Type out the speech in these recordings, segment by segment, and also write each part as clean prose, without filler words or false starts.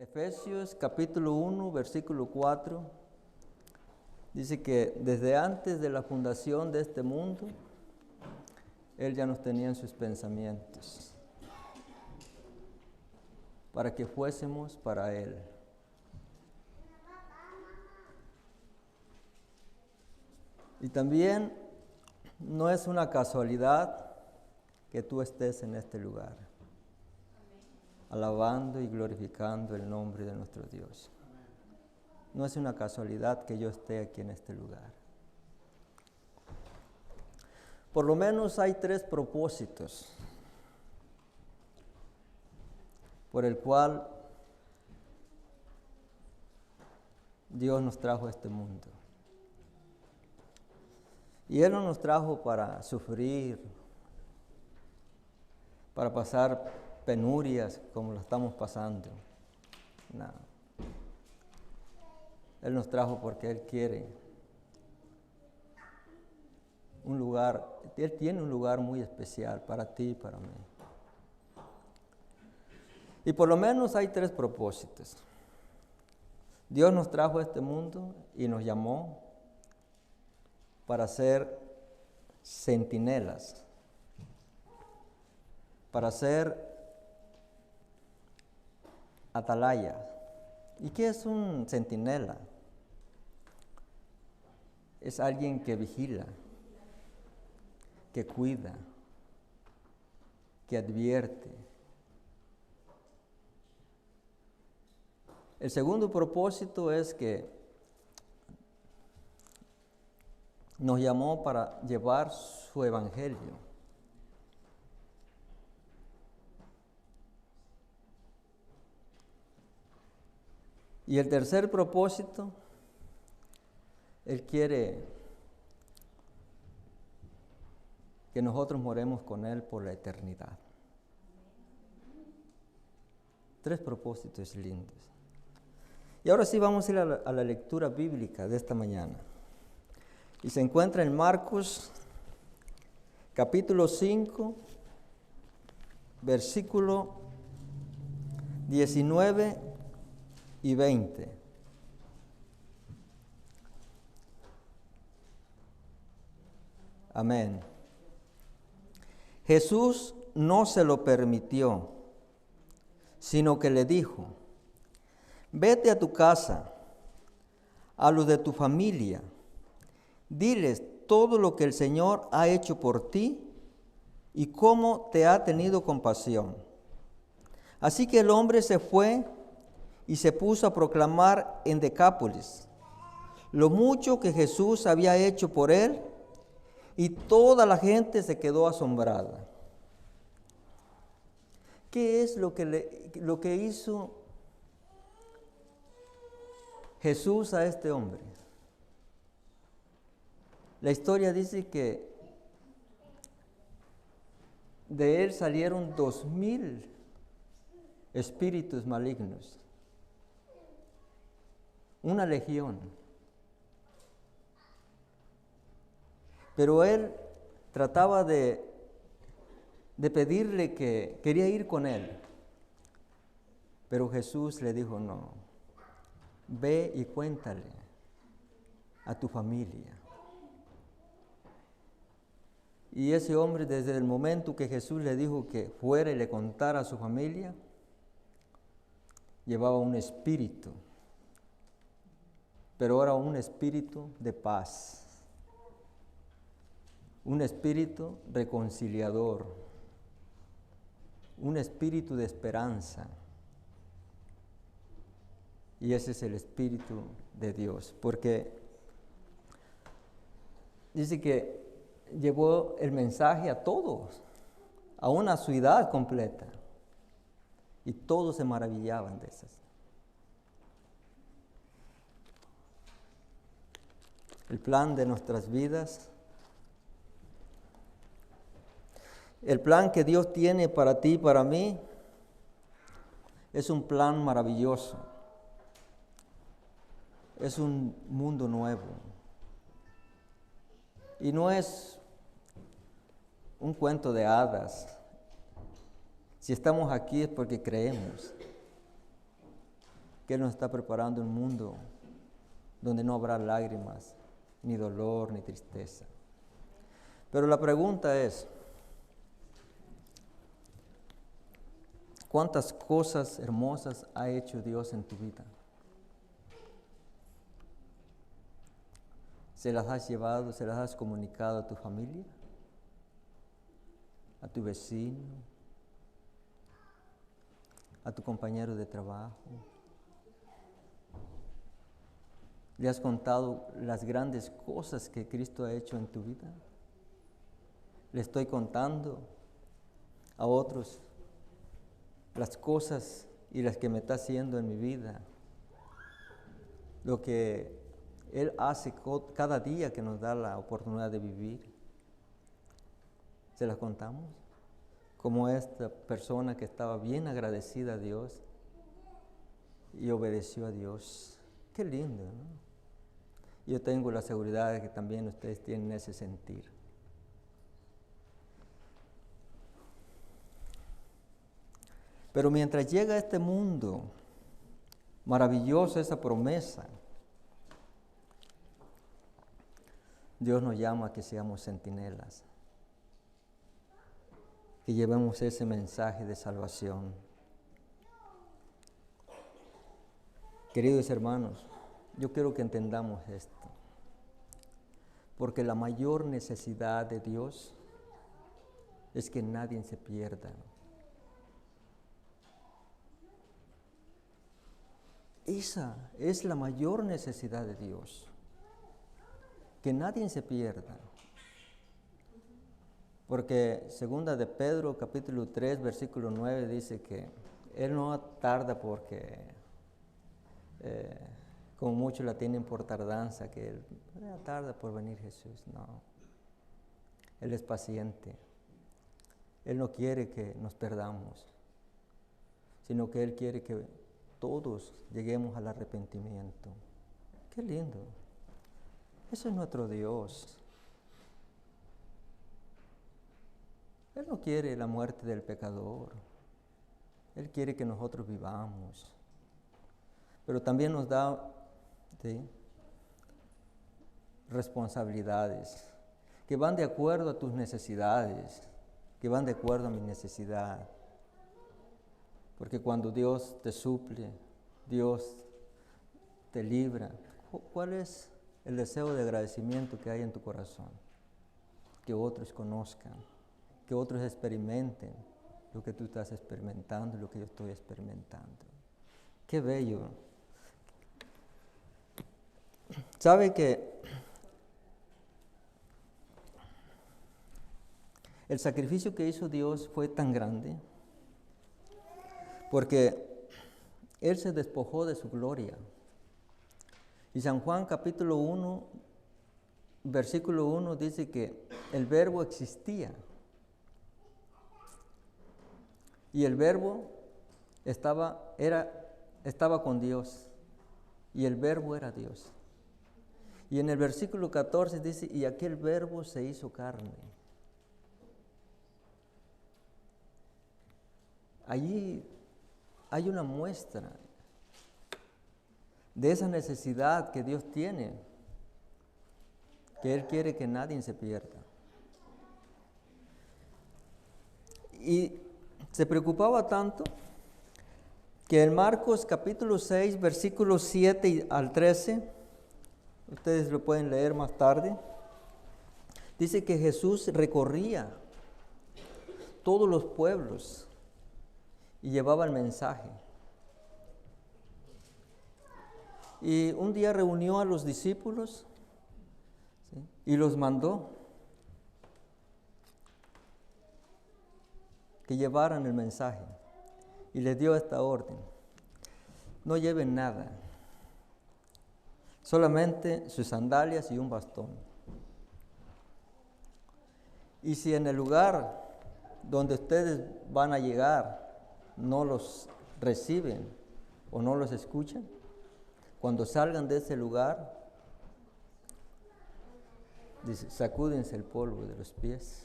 Efesios capítulo 1, versículo 4, dice que desde antes de la fundación de este mundo, Él ya nos tenía en sus pensamientos, para que fuésemos para Él. Y también no es una casualidad que tú estés en este lugar, alabando y glorificando el nombre de nuestro Dios. No es una casualidad que yo esté aquí en este lugar. Por lo menos hay 3 propósitos por el cual Dios nos trajo a este mundo. Y Él no nos trajo para sufrir, para pasar penurias como lo estamos pasando. No. Él nos trajo porque Él quiere un lugar, Él tiene un lugar muy especial para ti y para mí. Y por lo menos hay 3 propósitos. Dios nos trajo a este mundo y nos llamó para ser centinelas, para ser atalayas. ¿Y qué es un centinela? Es alguien que vigila, que cuida, que advierte. El segundo propósito es que nos llamó para llevar su evangelio. Y el tercer propósito, Él quiere que nosotros moremos con Él por la eternidad. 3 propósitos lindos. Y ahora sí vamos a ir a la lectura bíblica de esta mañana. Y se encuentra en Marcos, capítulo 5, versículo 19 y 20. Amén. Jesús no se lo permitió, sino que le dijo: vete a tu casa, a los de tu familia, diles todo lo que el Señor ha hecho por ti y cómo te ha tenido compasión. Así que el hombre se fue y se puso a proclamar en Decápolis lo mucho que Jesús había hecho por él, y toda la gente se quedó asombrada. ¿Qué es lo que hizo Jesús a este hombre? La historia dice que de él salieron 2,000 espíritus malignos, una legión. Pero él trataba de pedirle que quería ir con él. Pero Jesús le dijo: no, ve y cuéntale a tu familia. Y ese hombre, desde el momento que Jesús le dijo que fuera y le contara a su familia, llevaba un espíritu, pero ahora un espíritu de paz, un espíritu reconciliador, un espíritu de esperanza. Y ese es el Espíritu de Dios, porque dice que llevó el mensaje a todos, a una ciudad completa, y todos se maravillaban de esas. El plan de nuestras vidas, el plan que Dios tiene para ti y para mí, es un plan maravilloso. Es un mundo nuevo. Y no es un cuento de hadas. Si estamos aquí es porque creemos. que Él nos está preparando un mundo donde no habrá lágrimas, ni dolor, ni tristeza. Pero la pregunta es, ¿cuántas cosas hermosas ha hecho Dios en tu vida? ¿Se las has llevado, se las has comunicado a tu familia? ¿A tu vecino? ¿A tu compañero de trabajo? ¿Le has contado las grandes cosas que Cristo ha hecho en tu vida? Le estoy contando a otros las cosas y las que me está haciendo en mi vida, lo que Él hace cada día que nos da la oportunidad de vivir. ¿Se las contamos? Como esta persona que estaba bien agradecida a Dios y obedeció a Dios. Qué lindo, ¿no? Yo tengo la seguridad de que también ustedes tienen ese sentir. Pero mientras llega a este mundo maravilloso, esa promesa, Dios nos llama a que seamos centinelas, que llevemos ese mensaje de salvación. Queridos hermanos, yo quiero que entendamos esto, porque la mayor necesidad de Dios es que nadie se pierda. Esa es la mayor necesidad de Dios, que nadie se pierda. Porque segunda de Pedro, capítulo 3, versículo 9, dice que Él no tarda porque, como muchos la tienen por tardanza, que Él tarda por venir Jesús. No, Él es paciente. Él no quiere que nos perdamos, sino que Él quiere que todos lleguemos al arrepentimiento. Qué lindo. Eso es nuestro Dios. Él no quiere la muerte del pecador. Él quiere que nosotros vivamos. Pero también nos da responsabilidades que van de acuerdo a tus necesidades, que van de acuerdo a mi necesidad. Porque cuando Dios te suple, Dios te libra, ¿cuál es el deseo de agradecimiento que hay en tu corazón? Que otros conozcan, que otros experimenten lo que tú estás experimentando, lo que yo estoy experimentando. Qué bello. ¿Sabe que el sacrificio que hizo Dios fue tan grande? Porque Él se despojó de su gloria. Y San Juan capítulo 1, versículo 1 dice que el verbo existía. Y el verbo estaba con Dios. Y el verbo era Dios. Y en el versículo 14 dice, y aquel verbo se hizo carne. Allí hay una muestra de esa necesidad que Dios tiene, que Él quiere que nadie se pierda. Y se preocupaba tanto que en Marcos capítulo 6, versículos 7 al 13, ustedes lo pueden leer más tarde, dice que Jesús recorría todos los pueblos y llevaba el mensaje. Y un día reunió a los discípulos, ¿sí?, y los mandó que llevaran el mensaje. Y les dio esta orden: no lleven nada, solamente sus sandalias y un bastón. Y si en el lugar donde ustedes van a llegar no los reciben o no los escuchan, cuando salgan de ese lugar, dice, sacúdense el polvo de los pies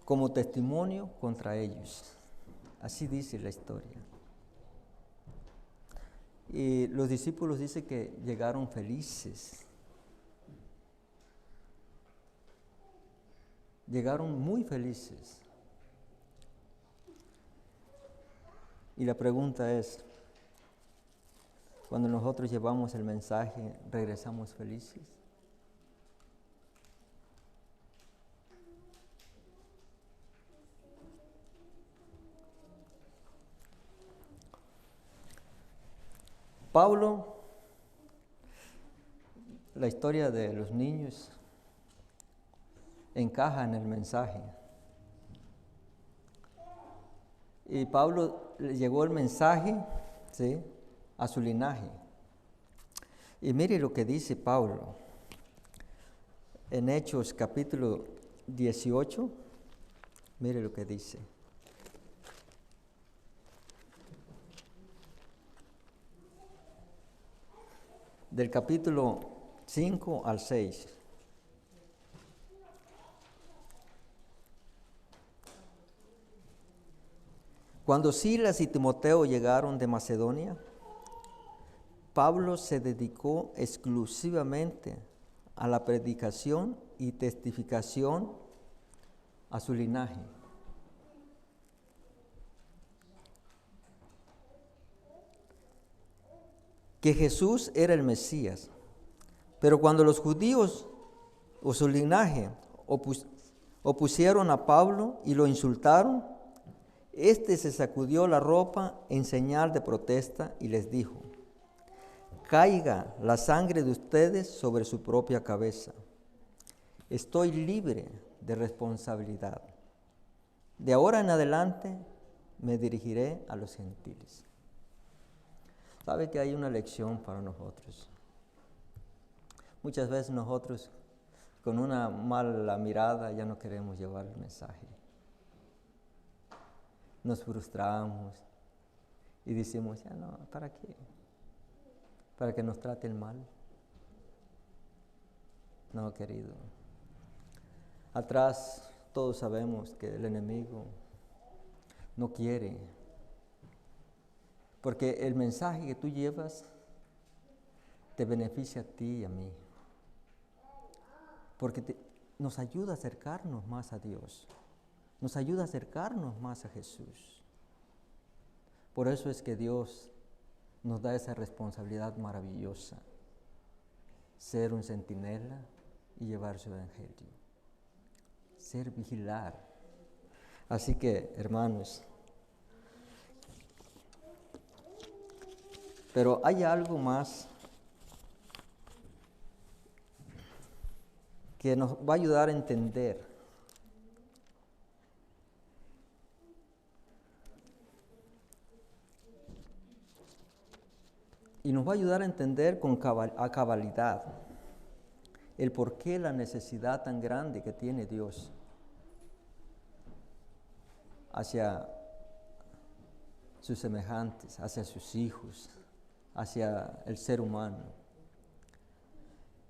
como testimonio contra ellos. Así dice la historia. Y los discípulos dicen que llegaron felices. Llegaron muy felices. Y la pregunta es, cuando nosotros llevamos el mensaje, ¿regresamos felices? Pablo, la historia de los niños encaja en el mensaje. Y Pablo le llegó el mensaje, ¿sí?, a su linaje. Y mire lo que dice Pablo en Hechos capítulo 18. Mire lo que dice. Del capítulo 5 al 6. Cuando Silas y Timoteo llegaron de Macedonia, Pablo se dedicó exclusivamente a la predicación y testificación a su linaje. Que Jesús era el Mesías. Pero cuando los judíos o su linaje opusieron a Pablo y lo insultaron, éste se sacudió la ropa en señal de protesta y les dijo: caiga la sangre de ustedes sobre su propia cabeza. Estoy libre de responsabilidad. De ahora en adelante me dirigiré a los gentiles. ¿Sabe que hay una lección para nosotros? Muchas veces nosotros con una mala mirada ya no queremos llevar el mensaje. Nos frustramos y decimos, ya no, ¿para qué? ¿Para que nos traten mal? No, querido. Atrás todos sabemos que el enemigo no quiere, porque el mensaje que tú llevas te beneficia a ti y a mí, porque nos ayuda a acercarnos más a Dios, nos ayuda a acercarnos más a Jesús. Por eso es que Dios nos da esa responsabilidad maravillosa, ser un centinela y llevar su evangelio, ser vigilar. Así que, hermanos, pero hay algo más que nos va a ayudar a entender. Y nos va a ayudar a entender a cabalidad el por qué la necesidad tan grande que tiene Dios hacia sus semejantes, hacia sus hijos, hacia el ser humano.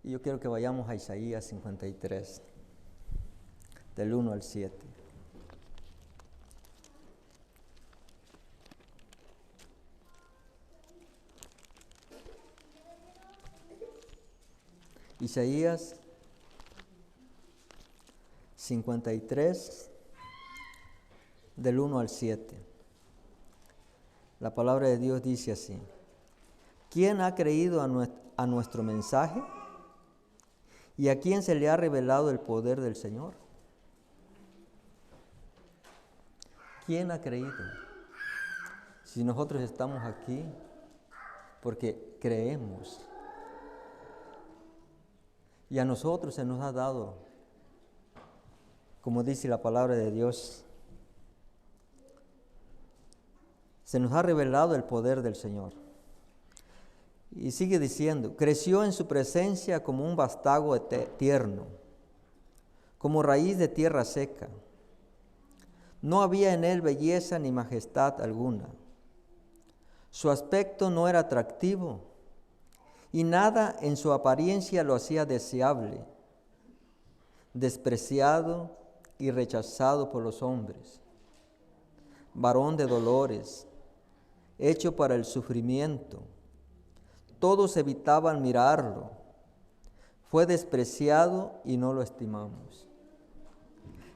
Y yo quiero que vayamos a Isaías 53, del 1 al 7. Isaías 53, del 1 al 7. La palabra de Dios dice así: ¿quién ha creído a nuestro mensaje? ¿Y a quién se le ha revelado el poder del Señor? ¿Quién ha creído? Si nosotros estamos aquí porque creemos. Y a nosotros se nos ha dado, como dice la palabra de Dios, se nos ha revelado el poder del Señor. Y sigue diciendo, creció en su presencia como un vástago tierno, como raíz de tierra seca. No había en él belleza ni majestad alguna. Su aspecto no era atractivo, y nada en su apariencia lo hacía deseable, despreciado y rechazado por los hombres, varón de dolores, hecho para el sufrimiento, Todos evitaban mirarlo. Fue despreciado y no lo estimamos.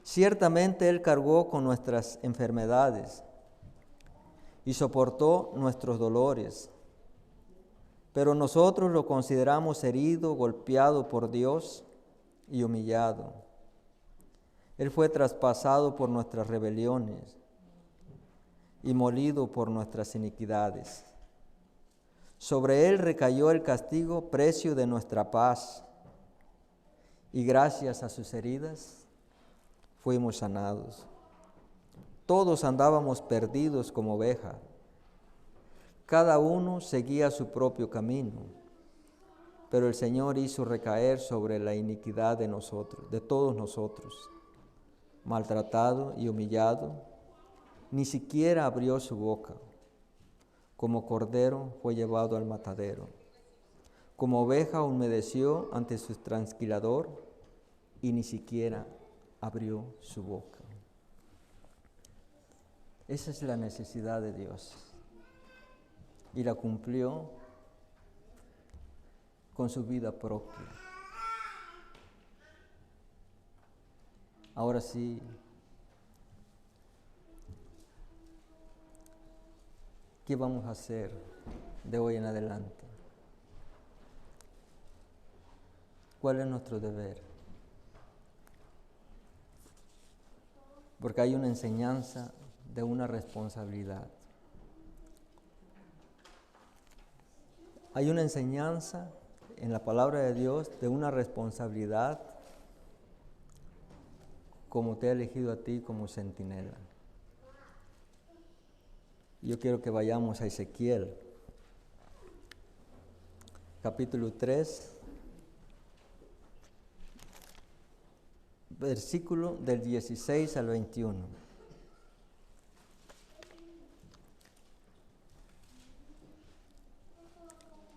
Ciertamente Él cargó con nuestras enfermedades y soportó nuestros dolores. Pero nosotros lo consideramos herido, golpeado por Dios y humillado. Él fue traspasado por nuestras rebeliones y molido por nuestras iniquidades. Sobre Él recayó el castigo, precio de nuestra paz, y gracias a sus heridas fuimos sanados. Todos andábamos perdidos como ovejas. Cada uno seguía su propio camino, pero el Señor hizo recaer sobre la iniquidad de nosotros, de todos nosotros. Maltratado y humillado, ni siquiera abrió su boca. Como cordero fue llevado al matadero. Como oveja humedeció ante su trasquilador y ni siquiera abrió su boca. Esa es la necesidad de Dios. Y la cumplió con su vida propia. Ahora sí, ¿qué vamos a hacer de hoy en adelante? ¿Cuál es nuestro deber? Porque hay una enseñanza de una responsabilidad. Hay una enseñanza en la palabra de Dios de una responsabilidad como te ha elegido a ti como centinela. Yo quiero que vayamos a Ezequiel, capítulo 3, versículo del 16 al 21.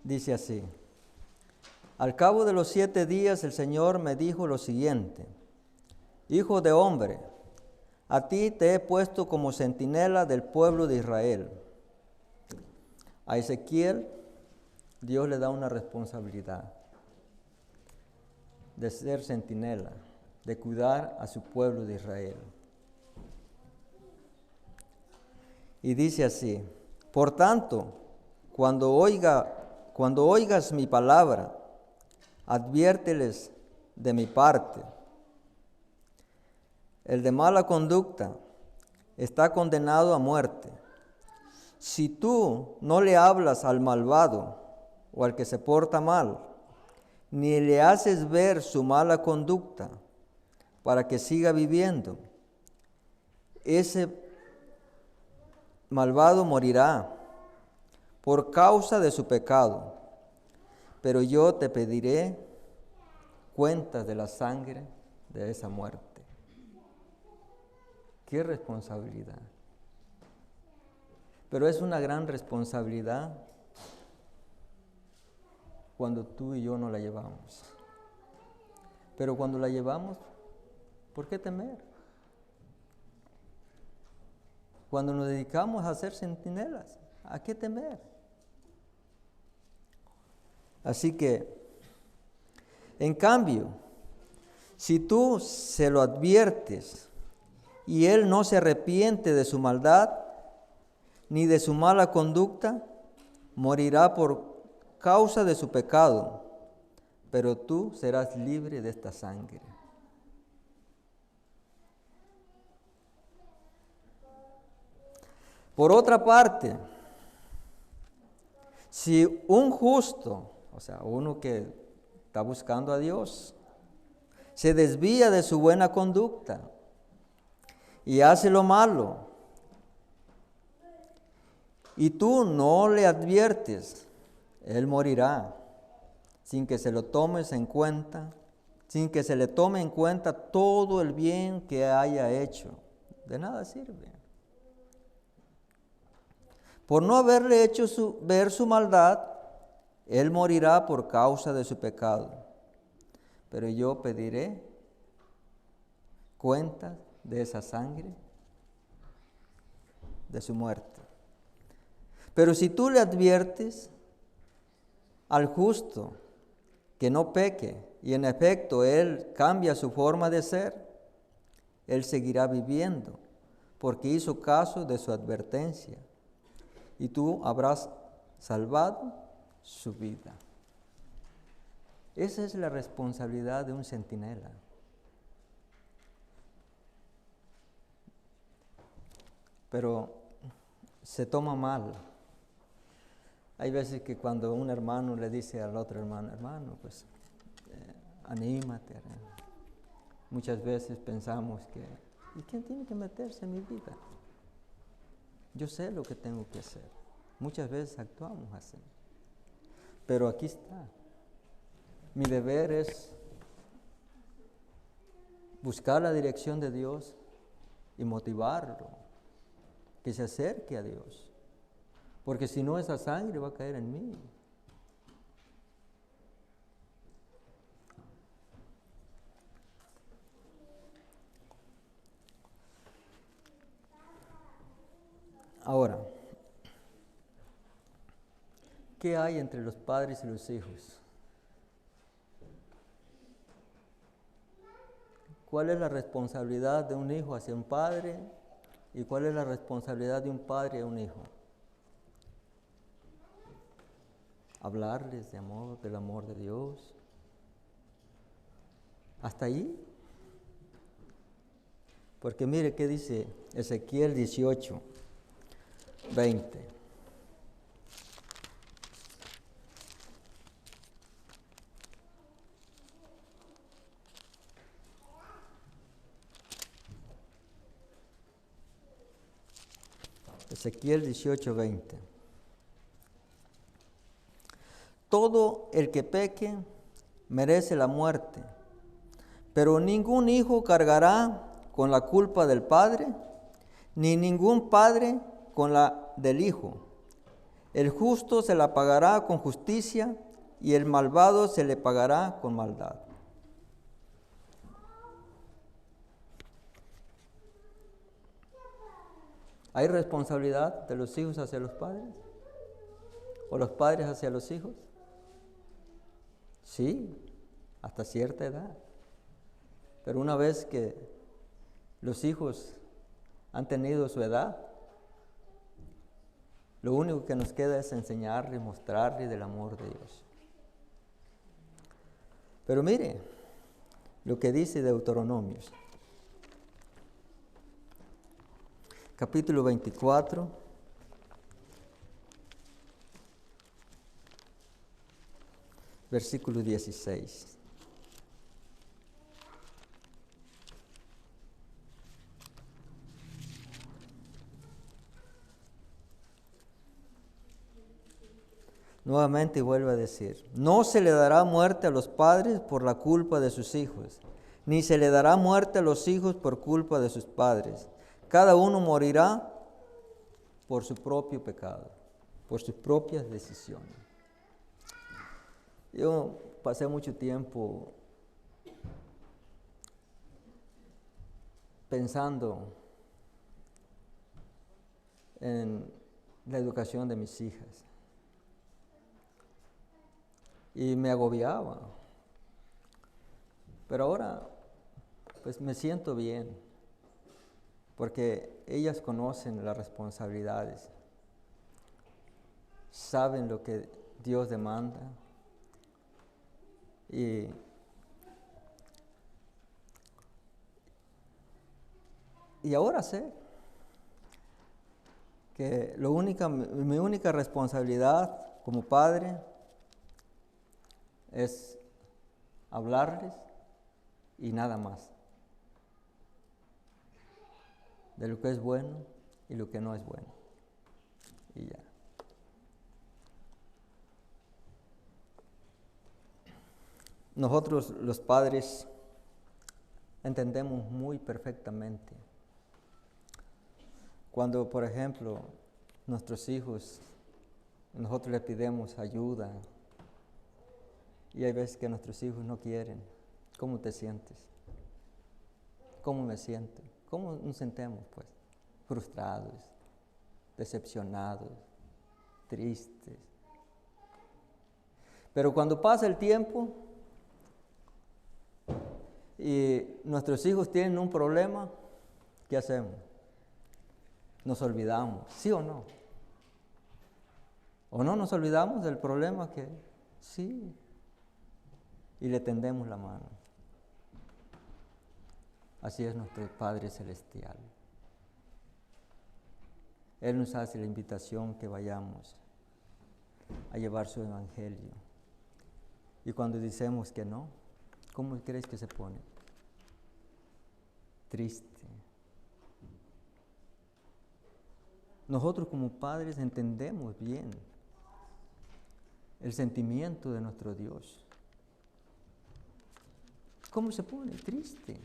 Dice así: Al cabo de los 7 días el Señor me dijo lo siguiente: Hijo de hombre, a ti te he puesto como centinela del pueblo de Israel. A Ezequiel, Dios le da una responsabilidad de ser centinela, de cuidar a su pueblo de Israel. Y dice así: Por tanto, cuando oigas mi palabra, adviérteles de mi parte. El de mala conducta está condenado a muerte. Si tú no le hablas al malvado o al que se porta mal, ni le haces ver su mala conducta para que siga viviendo, ese malvado morirá por causa de su pecado, pero yo te pediré cuentas de la sangre de esa muerte. ¡Qué responsabilidad! Pero es una gran responsabilidad cuando tú y yo no la llevamos. Pero cuando la llevamos, ¿por qué temer? Cuando nos dedicamos a ser centinelas, ¿a qué temer? Así que, en cambio, si tú se lo adviertes y él no se arrepiente de su maldad ni de su mala conducta, morirá por causa de su pecado, pero tú serás libre de esta sangre. Por otra parte, si un justo, o sea, uno que está buscando a Dios, se desvía de su buena conducta y hace lo malo, y tú no le adviertes, él morirá sin que se lo tomes en cuenta, sin que se le tome en cuenta todo el bien que haya hecho. De nada sirve. Por no haberle hecho ver su maldad, él morirá por causa de su pecado. Pero yo pediré cuenta de esa sangre, de su muerte. Pero si tú le adviertes al justo que no peque, y en efecto él cambia su forma de ser, él seguirá viviendo, porque hizo caso de su advertencia, y tú habrás salvado su vida. Esa es la responsabilidad de un centinela. Pero se toma mal. Hay veces que cuando un hermano le dice al otro hermano, hermano, pues anímate. Muchas veces pensamos que, ¿y quién tiene que meterse en mi vida? Yo sé lo que tengo que hacer. Muchas veces actuamos así. Pero aquí está. Mi deber es buscar la dirección de Dios y motivarlo, que se acerque a Dios. Porque si no, esa sangre va a caer en mí. Ahora, ¿qué hay entre los padres y los hijos? ¿Cuál es la responsabilidad de un hijo hacia un padre y cuál es la responsabilidad de un padre a un hijo? Hablarles de amor, del amor de Dios. ¿Hasta ahí? Porque mire qué dice Ezequiel 18, 20. Ezequiel 18, 20. Todo el que peque merece la muerte, pero ningún hijo cargará con la culpa del padre, ni ningún padre con la del hijo. El justo se la pagará con justicia y el malvado se le pagará con maldad. ¿Hay responsabilidad de los hijos hacia los padres? ¿O los padres hacia los hijos? Sí, hasta cierta edad. Pero una vez que los hijos han tenido su edad, lo único que nos queda es enseñarles, mostrarles del amor de Dios. Pero mire lo que dice Deuteronomios, capítulo 24, versículo 16. Nuevamente vuelve a decir, no se le dará muerte a los padres por la culpa de sus hijos, ni se le dará muerte a los hijos por culpa de sus padres. Cada uno morirá por su propio pecado, por sus propias decisiones. Yo pasé mucho tiempo pensando en la educación de mis hijas. Y me agobiaba. Pero ahora, pues me siento bien, porque ellas conocen las responsabilidades, saben lo que Dios demanda y ahora sé que mi única responsabilidad como padre es hablarles y nada más, de lo que es bueno y lo que no es bueno, y ya. Nosotros los padres entendemos muy perfectamente cuando, por ejemplo, nuestros hijos, nosotros les pedimos ayuda y hay veces que nuestros hijos no quieren. ¿Cómo te sientes? ¿Cómo me siento? ¿Cómo nos sentemos, pues? Frustrados, decepcionados, tristes. Pero cuando pasa el tiempo y nuestros hijos tienen un problema, ¿qué hacemos? Nos olvidamos, ¿sí o no? ¿O no nos olvidamos del problema que sí? Y le tendemos la mano. Así es nuestro Padre Celestial. Él nos hace la invitación que vayamos a llevar su evangelio. Y cuando decimos que no, ¿cómo crees que se pone? Triste. Nosotros como padres entendemos bien el sentimiento de nuestro Dios. ¿Cómo se pone? Triste.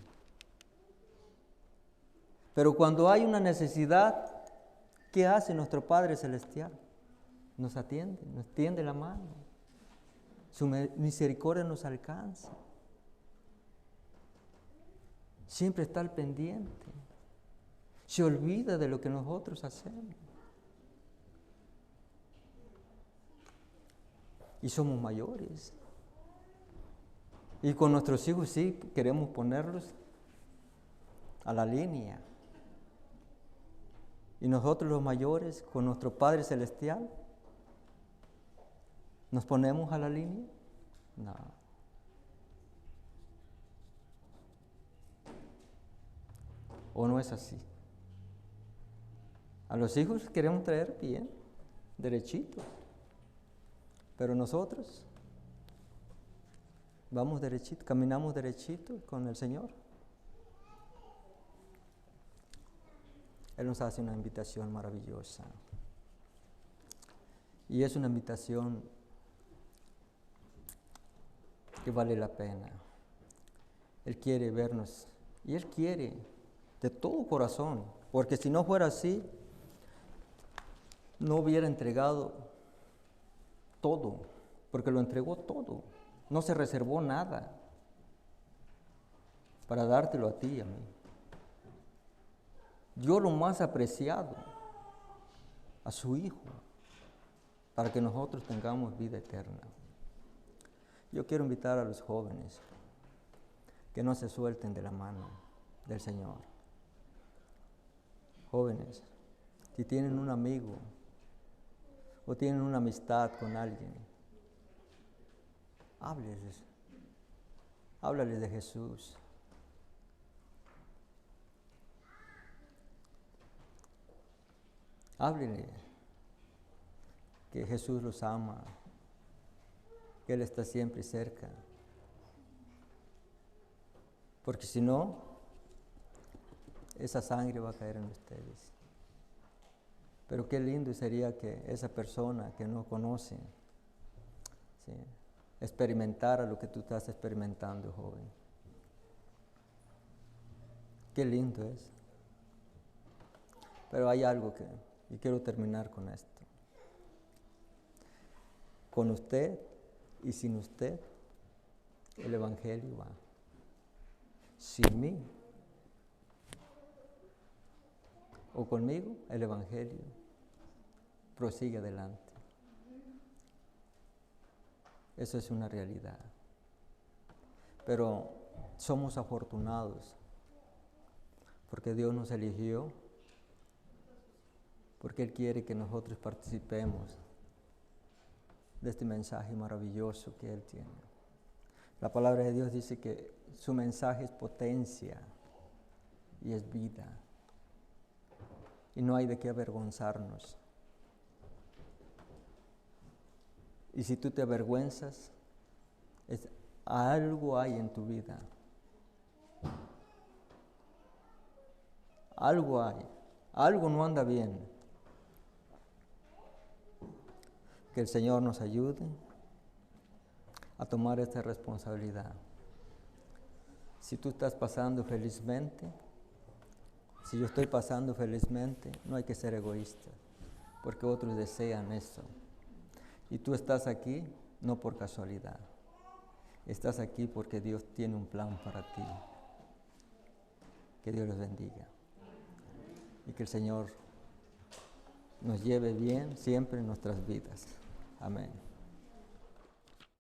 Pero cuando hay una necesidad, ¿qué hace nuestro Padre Celestial? Nos atiende, nos tiende la mano. Su misericordia nos alcanza. Siempre está al pendiente. Se olvida de lo que nosotros hacemos. Y somos mayores. Y con nuestros hijos sí queremos ponerlos a la línea. Y nosotros los mayores, con nuestro Padre Celestial, ¿nos ponemos a la línea? No. ¿O no es así? A los hijos queremos traer bien, derechito. Pero nosotros vamos derechito, caminamos derechito con el Señor. Él nos hace una invitación maravillosa. Y es una invitación que vale la pena. Él quiere vernos y Él quiere de todo corazón, porque si no fuera así, no hubiera entregado todo, porque lo entregó todo, no se reservó nada para dártelo a ti y a mí. Dio lo más apreciado a su Hijo para que nosotros tengamos vida eterna. Yo quiero invitar a los jóvenes que no se suelten de la mano del Señor. Jóvenes, si tienen un amigo o tienen una amistad con alguien, háblales de Jesús. Háblenle que Jesús los ama, que Él está siempre cerca. Porque si no, esa sangre va a caer en ustedes. Pero qué lindo sería que esa persona que no conoce, ¿sí?, experimentara lo que tú estás experimentando, joven. Qué lindo es. Pero hay algo y quiero terminar con esto. Con usted y sin usted, el Evangelio va. Sin mí o conmigo, el Evangelio prosigue adelante. Eso es una realidad. Pero somos afortunados porque Dios nos eligió, porque Él quiere que nosotros participemos de este mensaje maravilloso que Él tiene. La palabra de Dios dice que su mensaje es potencia y es vida. Y no hay de qué avergonzarnos. Y si tú te avergüenzas, algo hay en tu vida. Algo hay. Algo no anda bien. Que el Señor nos ayude a tomar esta responsabilidad. Si tú estás pasando felizmente, si yo estoy pasando felizmente, no hay que ser egoísta, porque otros desean eso. Y tú estás aquí no por casualidad. Estás aquí porque Dios tiene un plan para ti. Que Dios los bendiga. Y que el Señor nos lleve bien siempre en nuestras vidas. Amén.